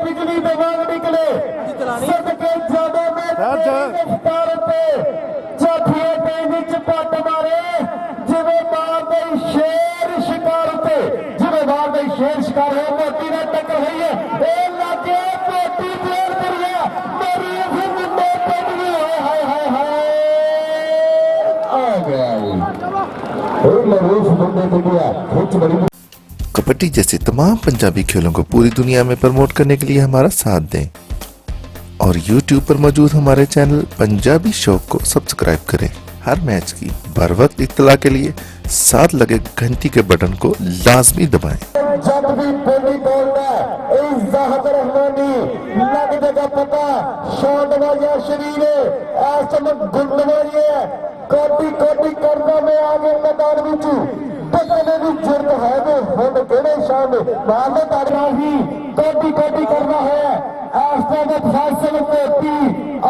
बिजली दबाव निकले सदके जादों में रफ्तार पे चौथिए टीवी च पट मारे जिवें मार दे शेर शिकार पे जिवें मार दे शेर शिकार है मोती ने टक्कर हुई है ए लागे मोती प्लेयर कर गया मेरी फिर मुंडे पट गई हाय हाय हाय आ गया ये मरूफ मुंडे पे गया कुछ बड़ी। कबड्डी जैसे तमाम पंजाबी खेलों को पूरी दुनिया में प्रमोट करने के लिए हमारा साथ दें और YouTube पर मौजूद हमारे चैनल पंजाबी शौक को सब्सक्राइब करें। हर मैच की बर वक्त इत्तला के लिए साथ लगे घंटी के बटन को लाजमी दबाएं। जब भी बोली बोलना इज़्ज़त रहमानी लग जगह पता शौक वाला शरीर है चमक गुंड वाली है कोटी कोटी करना में आगे मैदान में बदले भी जुर्म है वो हम केड़े शाम मारने तारा ही कोटी कोटी करना है आस्ते फैसल मोती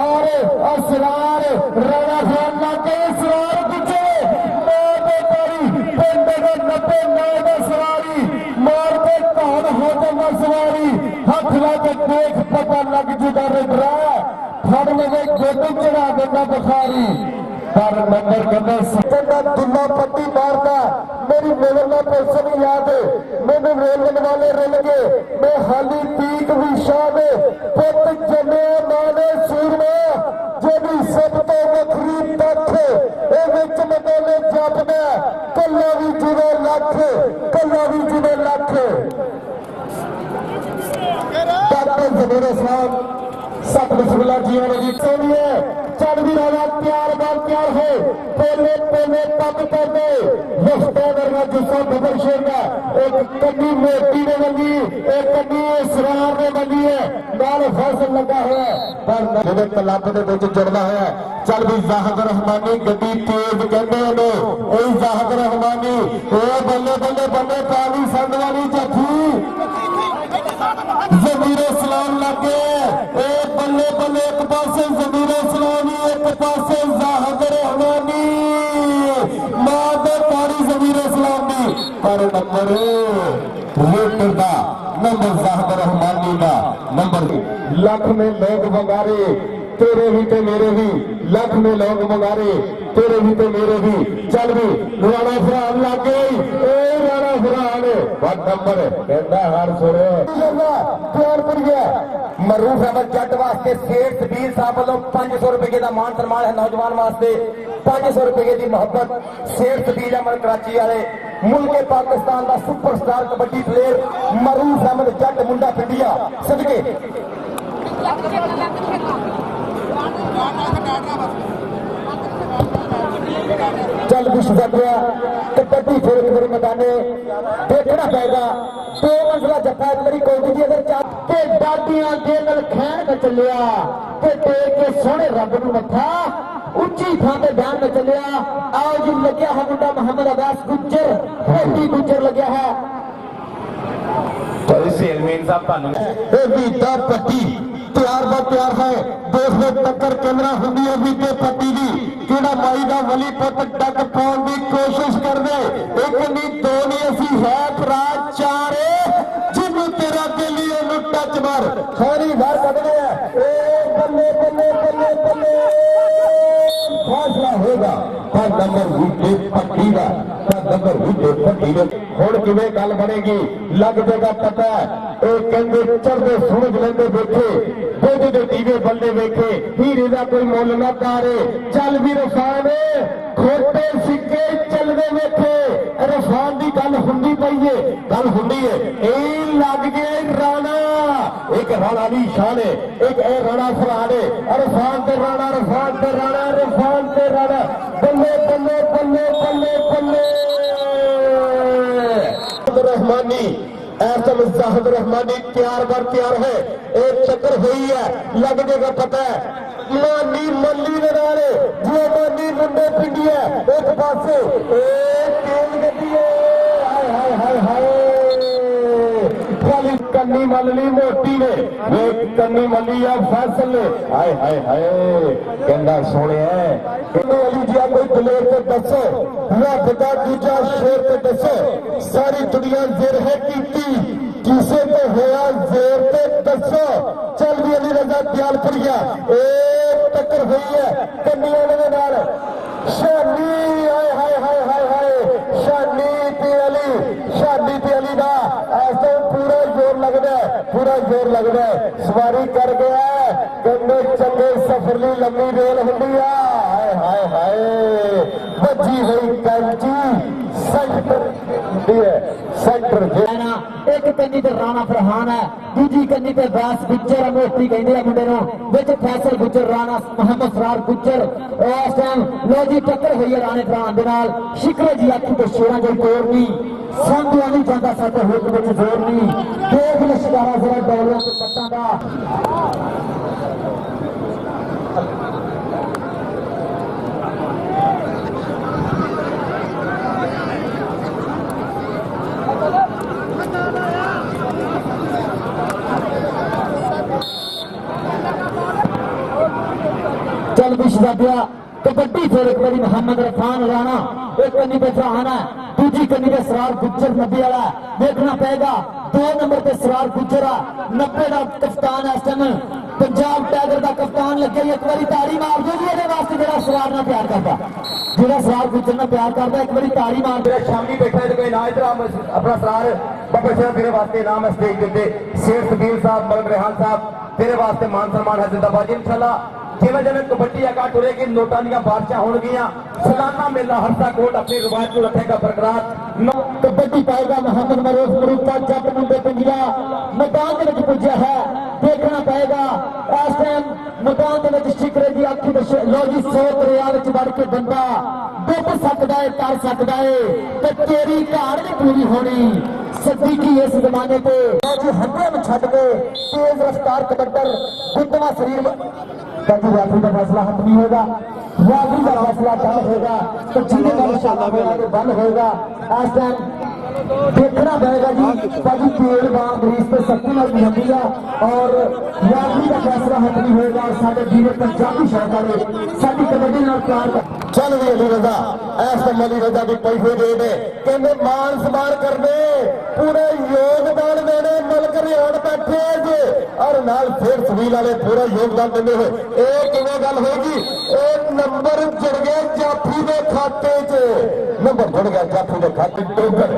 और असरार राणा खान के असरार पीछे मारने तारी पिंड के 90 9 सवारी मार के कौन हो जाना सवारी हाथ ला के देख पता लग जुदा डरा फड़ लगे गोदी चढ़ा देना बुखारी पर नंबर कदर सच्चा दुल्ला पट्टी मारना मेरी मेवरना पैसे नहीं याद मैंने रेलवे वाले रल गए मैं हाली पीक विशाल पुत जमे माने सूरमा जो भी सब तो वखरी तथ ए विच मदोले जपदा कल्ला भी जुड़े लख कल्ला भी जुड़े लख डॉक्टर जमीर साहब सत बिस्मिल्लाह जी वाली सोनिए चल भी रहा प्यार बार प्यार है पहले पहले तब कर दे मुफ्तादर जिसका बबर शेर का एक कन्नी मोती ने बनी एक कन्नी इसरार ने बनी है नाल फैसल लगा है पर मेरे क्लब दे विच जुड़ना है चल भी ज़ाहिद रहमानी गड्डी तेज कहंदे ने ए ज़ाहिद रहमानी ए बल्ले बल्ले बल्ले पानी संद वाली जफ्फी ज़मीर इस्लाम लगे ए बल्ले बल्ले एक पासे ज़मीर इस्लामी एक पासे ज़ाहिद रहमानी मां दे पारी ज़मीर इस्लामी पर नंबर रेटर दा नंबर ज़ाहिद रहमानी दा नंबर लख में लोग वंगारे तेरे भी ते मेरे भी लख में लोग वंगारे तेरे भी ते मेरे भी चल भी राणा फरहान लग गई ए राणा फरहान बड़ नंबर कहता हर सुरे प्यार कर गया मरूफ अहमद जट वास्ते सेठ सबीर साहब वालों 500 रुपए का मान सम्मान है नौजवान वास्ते 500 रुपए की मोहब्बत सेठ सबीर अहमद कराची वाले मुल्क पाकिस्तान का सुपरस्टार कबड्डी प्लेयर मरूफ अहमद जट मुंडा पिंडिया सदके चल भी गया कबड्डी फिर मेरे मैदाने देखना पेगा 2 मंजिला जफा मेरी कोटी जी अगर चाहे डाडियां दे नाल खैर में चलिया ते टेक के सोहने रब नूं मत्था उच्ची थां ते बयान में चलिया आओ जी लग्या है मुंडा मोहम्मद अब्बास गुज्जर कोटी गुज्जर लग्या है तो सेलमेन साहब तानू ए बीता पट्टी प्यार दा प्यार है दोस्त टक्कर कैमरा हुंदी है बीते पट्टी दी किहड़ा माई दा वली पुत डग पाउण दी कोशिश कर दे एक नहीं दो नहीं असी है भरा चार जिन्नू तेरा दिल ही ओनू टच मार खैरी बाहर कढदे है ए बल्ले बल्ले बल्ले बल्ले फैसला होगा पर नंबर हुई पट्टी दा नंबर हुई पट्टी दे हुण किवें गल बनेगी लग जाएगा पता ਇਹ ਕਹਿੰਦੇ ਚੜਦੇ ਸੂਰਜ ਲੈਂਦੇ ਵੇਖੇ ਦੁੱਧ ਦੇ ਦੀਵੇ ਬੱਲੇ ਵੇਖੇ ਹੀਰੇ ਦਾ ਕੋਈ ਮੁੱਲ ਨਾ ਤਾਰੇ ਚੱਲ ਵੀ ਰਫਾਨ ਖੋਟੇ ਸਿੱਕੇ ਚੱਲਦੇ ਵੇਖੇ ਰਫਾਨ ਦੀ ਗੱਲ ਹੁੰਦੀ ਪਈ ਏ ਗੱਲ ਹੁੰਦੀ ਏ ਇਹ ਲੱਗ ਗਿਆ ਰਾਣਾ ਇੱਕ ਰਾਣਾ ਦੀ ਸ਼ਾਨ ਏ ਇੱਕ ਇਹ ਰਾਣਾ ਫਰਹਾਨ ਏ ਰਫਾਨ ਤੇ ਰਾਣਾ ਰਫਾਨ ਤੇ ਰਾਣਾ ਰਫਾਨ ਤੇ ਰਾਣਾ ਬੱਲੇ ਬੱਲੇ ਬੱਲੇ ਬੱਲੇ ਬੱਲੇ रहमानी ऐसम ज़ाहिद रहमानी तैयार बर तैयार है एक चक्कर हुई है लग जाएगा पता है मानी मल्ली ने नाले जो मानी मुंडे पिंडी है एक पासे एक तेल गड्डी है हाय हाय हाय हाय कन्नी मल्ली मोटी ने एक कन्नी मल्ली है फैसल ने हाय हाय हाय कहना सोने है अली जी कोई दलेर ते दसो रब दा दूजा शेर ते दसो सारी दुनिया जिर है कीती किसे तो होया जोर ते दसो। चल भी अली रजा दयालपुरिया एक टक्कर हुई है कन्निया दे नाल शानी हाय हाय हाय हाय हाय शानी ते अली दा ऐसे पूरा जोर लगदा है पूरा जोर लगदा है सवारी कर गया कहंदे चंगे सफर ली लंबी रेल हुंदी आ हाय हाय हाय बची हुई कैंची सेंटर एक कन्नी ते राणा फरहान है दूजी कन्नी ते बैस गुज्जर अमोती कहते हैं मुंडे विच फैसल गुज्जर राणा मोहम्मद सरार गुज्जर इस टाइम लो जी टक्कर हुई है राणे फरहान दे नाल शिकरे जी आखी ते शेरां जो तोड़ नहीं संधुआ नहीं जाता साडे हुक विच जोर नहीं देख ले शिकारा जरा डोलियां ते पट्टां दा चल भी शहजादिया कबड्डी फिर एक बारी मोहम्मद रफान राणा एक कन्नी पे फरहान है दूजी कन्नी पे सरार गुज्जर 90 वाला देखना पड़ेगा 2 नंबर पे सरार गुज्जर है 90 का कप्तान है इस टाइम पंजाब टाइगर का कप्तान लगे एक बारी ताड़ी मार दो जी वास्ते जरा सरार ना प्यार करता जरा सरार गुज्जर ना प्यार करता एक बारी ताड़ी मार दे शामी बैठा है कोई ना इधर अपना सरार बाबा शेर तेरे वास्ते नाम है स्टेज देते शेर सबीर साहब मलक रेहान साहब तेरे वास्ते मान सम्मान है जिंदाबाद इंशाल्लाह जिवें जिवें कबड्डी अकाट टुरेगी नोटां दीयां बारिशां होणगीਆਂ सालाना मेला हरसा कोट अपनी रिवायत को रखेगा बरकरार कबड्डी पाएगा मोहम्मद मरूफ मरूफा जट मुंडे पिंजरा मैदान के विच पुज्या है देखना पड़ेगा इस टाइम मैदान के विच शिकरे दी अखी ते लो जी 100 दरिया विच वड़ के बंदा डुब सकदा है कर सकदा है ते तेरी घाड़ नहीं पूरी होनी सदीकी इस जमाने पे लो जी हड्डियां में छड्ड के तेज रफ्तार कबड्डर गुंदवा शरीर ताकि वापसी का फैसला हट नहीं होगा वापसी का फैसला कब होगा तो जिन्हें बंद होगा इस टाइम देखना पड़ेगा जी ताकि तेल बांग ग्रीस पे शक्ति लगी होती है और वापसी का फैसला हट नहीं होगा और साढ़े जीवन पंजाबी शौक वाले साड़ी कबड्डी नाल प्यार कर चल भी अली रजा ऐसा अली रजा की पैसे दे दे कहते मान सम्मान कर दे पूरे योगदान देने मलक रियान बैठे जे और नाल फिर सवील वाले पूरा योगदान देने हुए एक किवें गल होगी एक नंबर जुड़ गया जाफी के खाते च नंबर जुड़ गया जाफी के खाते डोगर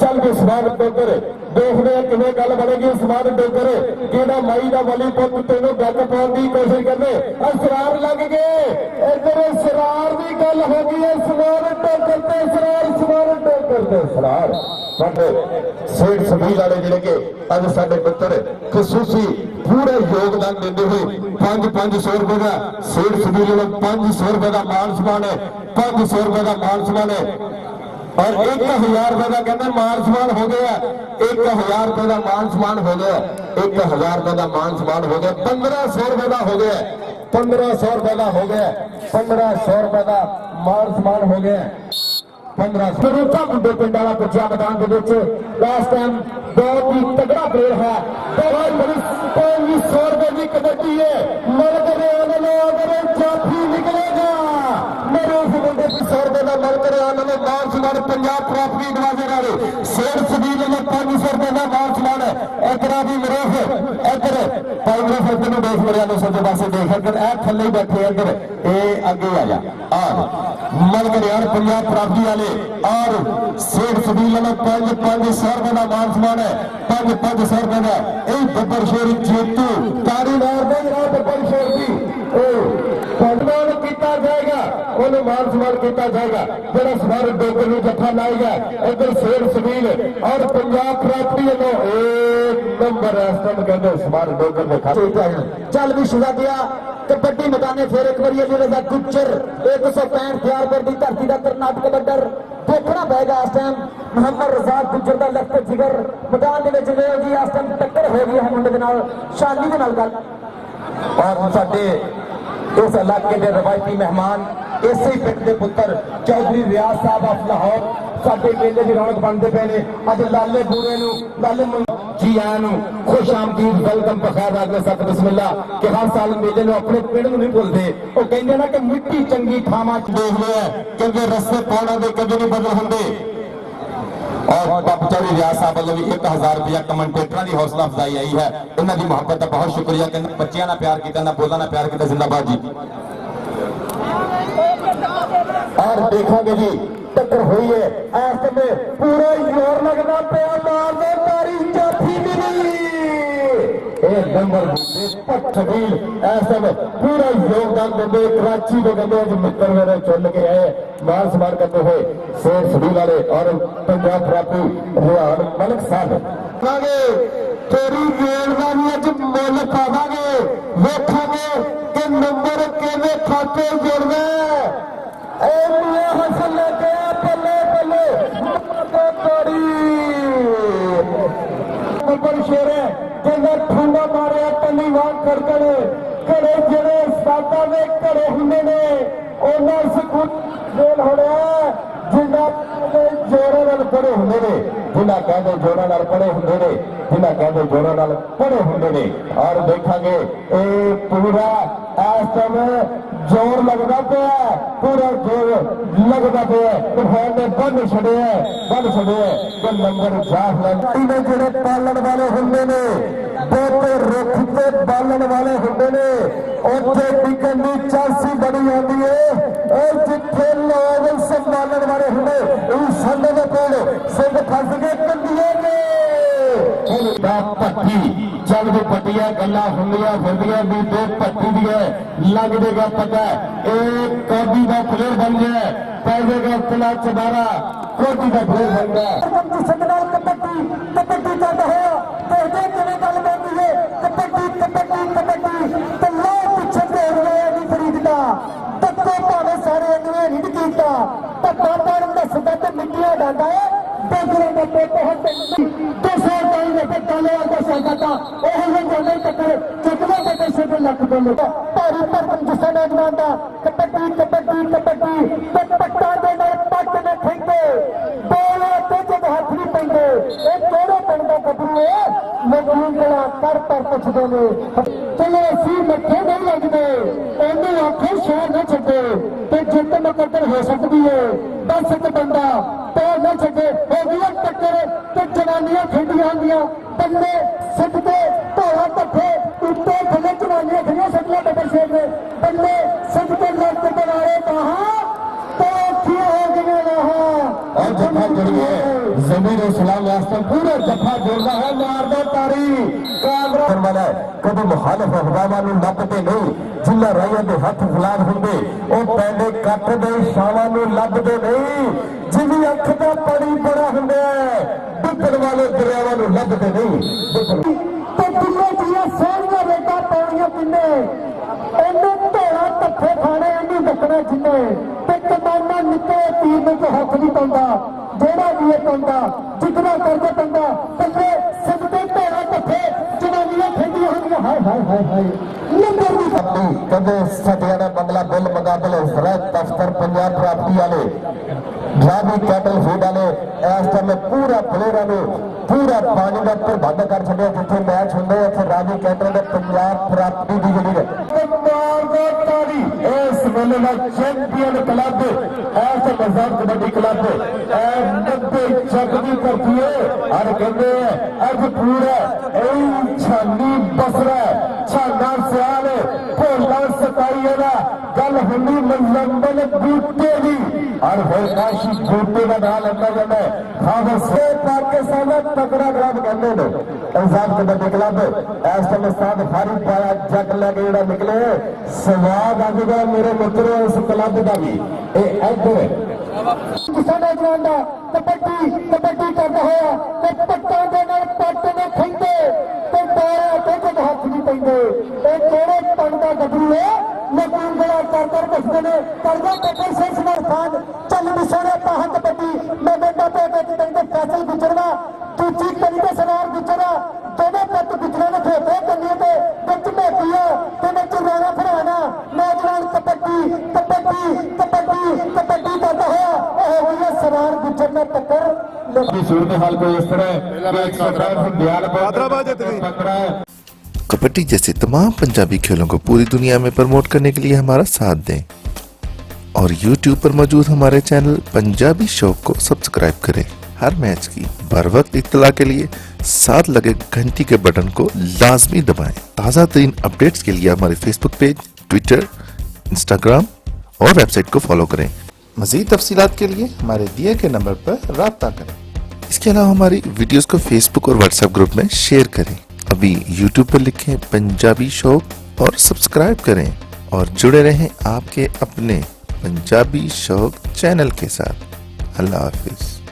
चल भी समान डोगर देखने किवें गल बनेगी समान डोगर केड़ा माई दा वली पुत तेनों गल पाउण दी कोशिश करने असरार लग गए इधर सरार की गल हो गई है समान डोगर ते सरार सेठ समील वाले जिहड़े के अज साडे पुत्र खसूसी पूरे योगदान देते हुए 500 रुपए का सेठ समील वालों 500 रुपए का मान सम्मान है 500 रुपए का मान सम्मान है और 1000 रुपए का कहते मान सम्मान हो गया 1000 रुपए का मान सम्मान हो गया 1000 रुपए का मान सम्मान हो गया 1500 रुपए का हो गया 1500 रुपए का हो गया 1500 रुपए का मान सम्मान हो गया 1500 मरूफा मुंडे पिंड वाला पुज्या मैदान के विच लास्ट टाइम बहुत ही तगड़ा प्लेयर है बहुत बड़ी 100 रुपए की कबड्डी है मलक रेहान जाफी निकलेगा मरूफ मुंडे 100 रुपए का मलक रेहान ने मान सम्मान पंजाब ट्रॉफी नवाजे नाले शेर सदील ने 500 रुपए का मान सम्मान है इधर भी मरूफ इधर पाउंडर फर्द ने देख मेरे नो सज्जे पासे देख कर ए थल्ले ही बैठे इधर ए आगे आ जा और मलक रेहान पंजाब ट्रॉफी वाले और शेर सदील ने 500 रुपए का मान सम्मान है 500 रुपए का यही बब्बर शेर जीतू तारी मार दे रहा बब्बर शेर की सम्मान किया जाएगा उन्हें मान सम्मान किया जाएगा जरा सवार डोगर में जफा लाएगा इधर शेर समील और पंजाब ट्रॉफी एक नंबर कहते सवार डोगर में खाते चल भी शहजादिया कबड्डी मैदाने फिर एक बार अली रजा गुज्जर 165 तैयार की धरती का कर्नाटक कबड्डर देखना पड़ेगा इस टाइम मोहम्मद रजाक गुज्जर का लफ्त जिगर मैदान के जी इस टाइम टक्कर हो गई है मुंडे के नाल शानी के नाल गल और साडे इस इलाके के रवायती मेहमान इसे ही पिंड के पुत्र चौधरी रियाज साहब ऑफ लाहौर साडे मेले की रौनक बनते पे ने अज लाले बूरे लाले जी आया खुश आमदीद वेलकम बखैर आगले सत बिस्मिल्ला कि हर साल मेले में अपने पिंड नहीं भूलते वो कहते ना कि मिट्टी चंगी थावां च देखते हैं क्योंकि रस्ते पौड़ा के कभी नहीं बदल होंगे और बाबू चौधरी रियाज साहब वालों भी 1000 रुपया कमेंटेटर की हौसला अफजाई आई है। इन्हों की मुहब्बत का बहुत शुक्रिया। कहते बच्चों ने प्यार किया, ना बोला ना प्यार किया। जिंदाबाद जी। और देखेंगे जी टक्कर हुई है इस समय पूरा जोर लगना पे मार दो तारी जाफी मिली एक नंबर पटवीर ऐसे में पूरा योगदान देते कराची के गंदे मित्र मेरे चुन के आए मान सम्मान करते हुए शेर सभी वाले और पंजाब प्रापी रिहान मलिक साहब तेरी गेंदबाजी अज मुल पावांगे वेखांगे कि नंबर किवें खाते जुड़ना हसन गया पल्ले पल्ले शेर है कहना ठंडा मारे पल्ली वांग करकड़ घरे जेड़े सादा में घरे हुंदे ने उन्हां सुकून मेल होना जिन्ना जोरां नाल पड़े हुंदे ने जिन्ना कहंदे जोरां नाल पड़े हुंदे ने जिन्ना कहंदे जोरां नाल पड़े हुंदे ने और देखांगे ए पूरा इस समय जोर लगता पिया पूरा जोर लगता पिया तूफान ने बन छड़े कि नंबर जाफ ने जेड़े पालन वाले होंगे ने बोते रुख ते बालन वाले होंगे ने उत्थे टिकन की चांसी बनी आती है और जिथे लोग संभालन वाले होंगे संड के पेड़ सिंह फस के कंडिए ने भट्टी चलदी पट्टियां गल्लां हुंदियां फिरदियां भी दो भट्टी दी है लग देगा पता एक कौडी का प्लेयर बन गया पै जाएगा किला चबारा कौडी का प्लेयर बन गया संगनाल कबड्डी कबड्डी करता है देखते किवें गल बनदी है कबड्डी कबड्डी कबड्डी ते लो पिछे दे रहे नहीं खरीददा तत्तो भावे सारे अंगरे नहीं कीता धक्का पाड़न दा सदा ते मिट्टियां डांदा है दूसरे बच्चे बहुत दूसरे टाइम में काले वाला संगता ओह लोग जाने टक्कर चकले के पैसे पे लग गए भारी भरकम जिसने नौजवान दा कबड्डी कबड्डी कबड्डी ते पट्टा दे नाल पट्ट ने फेंके बॉल ते जब हाथ नहीं पेंदे ए केड़े पिंड दा गबरू है मजबूर गला कर पुछदे ने चलो सी मੱਥੇ नहीं लगदे ओनू आखे शहर न छड्डे ते जिੱਤ मुकद्दर हो सकती है 10 बंदा पैर न छड्डे हो गई टक्कर ते जनानियां खेडियां होंदियां बल्ले सटके ढोला पट्ठे उत्ते थले जनानियां खड़ियां सटला डबल शेर ने बल्ले सटके लग बनाए कहा तो क्यों हो गए रहा और जफा जुड़िए जमीन सलाम वास्ते पूरा जफा जुड़ता है मारदा तारी कामरा वाला कभी मुखालिफ अफवाहां ਨੂੰ ਲੱਭਦੇ ਨਹੀਂ जिन्ना राइयां ਦੇ ਹੱਥ ਫਲਾਦ ਹੁੰਦੇ ਉਹ ਪੈਂਦੇ ਕੱਟ ਦੇ ਛਾਵਾਂ ਨੂੰ ਲੱਭਦੇ ਨਹੀਂ जिन्नी अख का पानी बड़ा होंगे डुबन वाले दरियावां नूं लभदे नहीं ते दुनिया दियां सारियां रेतां पाउणियां किन्ने इन्नू ढोला धक्के खाने इन्नू डकना जिन्ने ते कमाना निके तीर में हथ नहीं पाउंदा जेड़ा भी ये पाउंदा जितना करके पाउंदा ते सदके ढोला धक्के जनानियां खेडियां होंदियां हाय हाय हाय हाय नंबर भी कहंदे साडियां दा बंगला बिल मुकाबले सरहद दफ्तर पंजाब प्राप्ति वाले ड्रावी कैटल फीड वाले इस टाइम पूरा प्लेयर पूरा पानी का प्रबंध कर छड़े जिथे मैच होंगे इतने रावी कैटल पंजाब प्राप्ति की जी इस वेले का चैंपियन क्लब ऐसे पंजाब कबड्डी क्लब 90 जग की करती है और कहते अज पूरा छानी बसरा छाना सियाल भोला सताई गल होनी मलंबन बूटे की और काशी बूटे का नाम लगा जाता है खाबर से पाकिस्तान का तगड़ा ग्राम कहते हैं पंजाब कबड्डी क्लब इस टाइम साथ फारी पाया जग लगे जो निकले स्वाद आजगा मेरे मित्रों इस क्लब का भी इधर नौजवान का कबड्डी कबड्डी करता हुआ पट्टा के पट्ट ने खेंदे जब हाथ नहीं पेंदे केड़े पिंड का गबरू है मजबूर गला कर पुछदे ने करदा टक्कर से समर्थन चल मिसरे पाह कबड्डी मैं बेटा पे कहते फैसल गुजरना दूजी कली के सवार गुजरा दोनों पत्त गुजरा ने खेते कलिए पे बिच मोतिया ते बिच राणा फराना नौजवान कबड्डी कबड्डी कबड्डी कबड्डी करता हुआ हो गई सवार गुजर में टक्कर सूरत हाल को इस तरह कबड्डी जैसे तमाम पंजाबी खेलों को पूरी दुनिया में प्रमोट करने के लिए हमारा साथ दें और YouTube पर मौजूद हमारे चैनल पंजाबी शौक को सब्सक्राइब करें। हर मैच की बर वक्त इत्तला के लिए साथ लगे घंटी के बटन को लाजमी दबाएं। ताज़ा तरीन अपडेट्स के लिए हमारे फेसबुक पेज, ट्विटर, इंस्टाग्राम और वेबसाइट को फॉलो करें। मज़ीद तफसीलात के लिए हमारे दिए गए नंबर पर राब्ता करें। इसके अलावा हमारी वीडियोस को फेसबुक और व्हाट्सएप ग्रुप में शेयर करें। अभी यूट्यूब पर लिखें पंजाबी शौक और सब्सक्राइब करें और जुड़े रहें आपके अपने पंजाबी शौक चैनल के साथ। अल्लाह हाफिज।